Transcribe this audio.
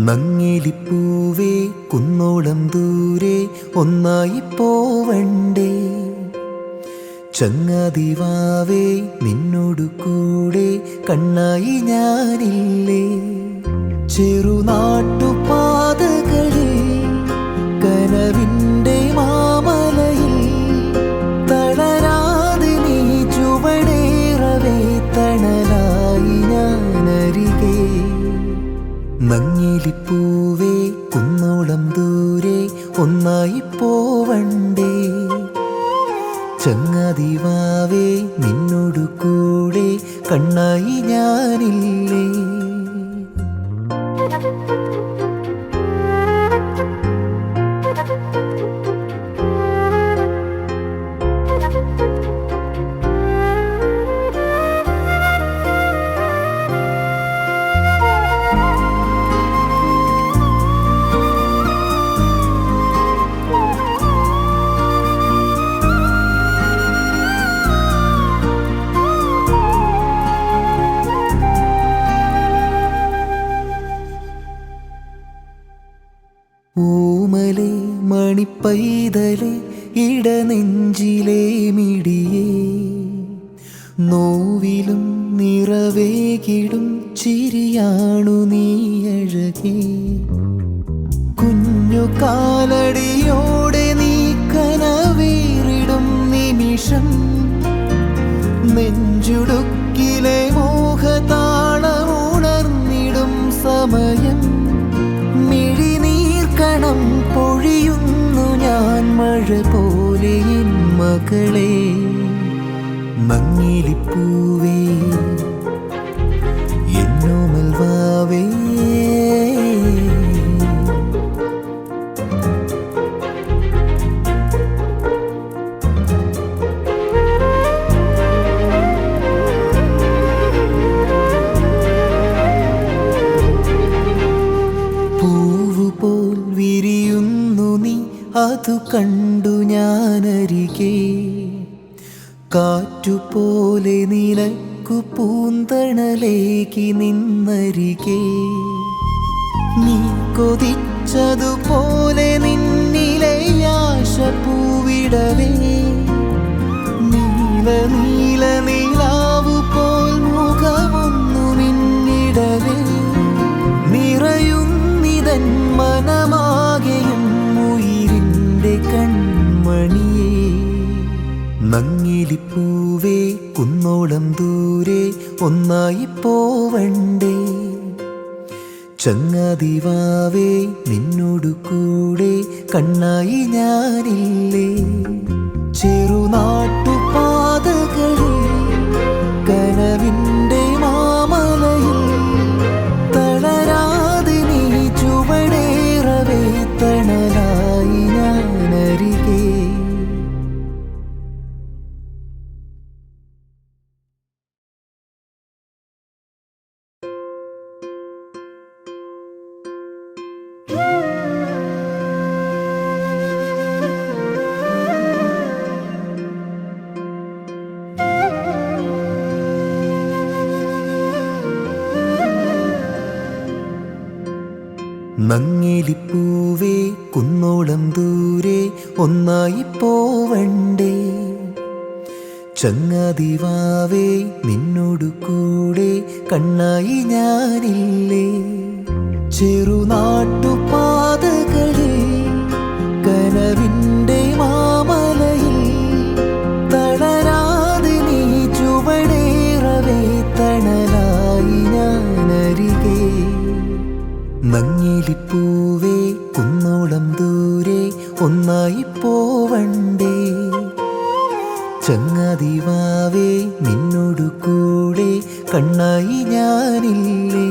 നങ്ങിലിപ്പൂവേ കുന്നോളം ദൂരെ ഒന്നായി പോവണ്ടേ. ചങ്ങാതിവാവേ നിന്നോടു കൂടെ കണ്ണായി ഞാനില്ലേ. ചെറുനാട്ടുപാതകളിൽ കനവിൻ്റെ മാമലയിൽ തളരാതെ നീ ചുവടേറവേ തണലായി ഞാനരികെ. നങ്ങിലിപ്പൂവേ കുന്നോളം ദൂരെ ഒന്നായി പോവണ്ടേ. ചങ്ങാതിവാവേ നിന്നോടു കൂടെ കണ്ണായി ഞാനില്ലേ. ഊമലെ മണിപ്പൈതലെ ഇടനെഞ്ചിലെ മിടിയേ, നോവിലും നിറവേകിടും ചിരിയാണു നീ അഴകേ. കുഞ്ഞു കാലടിയോടെ നീ കനവേറിടും നിമിഷം, നെഞ്ചുടുക്കിലെ മോഹതാളമുണർന്നിടും സമയം. മിഴിനീർക്കണം പൊഴിയുന്നു ഞാൻ മഴ പോലെ എൻ മകളെ. നങ്ങിലിപ്പൂവേ എന്നോമൽ വാവേ, പൂവുപോൽ വിരിയുന്നു നീ അതു കണ്ടു ഞാനരികെ. കാറ്റുപോലെ നിനക്കു പൂന്തണലേക്ക് നിന്നരികെ. നീ കൊതിച്ചതുപോലെ നിന്നിലെ ആശ പൂവിടവേ. നീല നീല നീലാവു പോൽ മുഖമൊന്നു മിന്നിടവേ. നിറയുന്നിതൻ മനമാകെയും ഉയിരിൻ്റെ കൺമണിയേ. നങ്ങിലിപ്പൂവേ കുന്നോളം ദൂരെ ഒന്നായി പോവണ്ടേ. ചങ്ങാതിവാവേ നിന്നോടു കൂടെ കണ്ണായി ഞാനില്ലേ. ചെറുനാട്ടുപാതകളിൽ കനവിൻ്റെ മാമലയിൽ തളരാതെ നീ ചുവടേറവേ തണലായി ഞാനരികെ. നങ്ങിലിപ്പൂവേ കുന്നോളം ദൂരെ ഒന്നായി പോവണ്ടേ. ചങ്ങാതിവാവേ നിന്നോടു കൂടെ കണ്ണായി ഞാനില്ലേ. ചെറുനാട്ടുപാതകളിൽ കനവിൻ്റെ മാമലയിൽ തളരാതെ നീ ചുവടേറവേ തണലായി ഞാനരികെ. നങ്ങിലിപ്പൂവേ കുന്നോളം ദൂരെ ഒന്നായി പോവണ്ടേ. ചങ്ങാതിവാവേ നിന്നോടു കൂടെ കണ്ണായി ഞാനില്ലേ.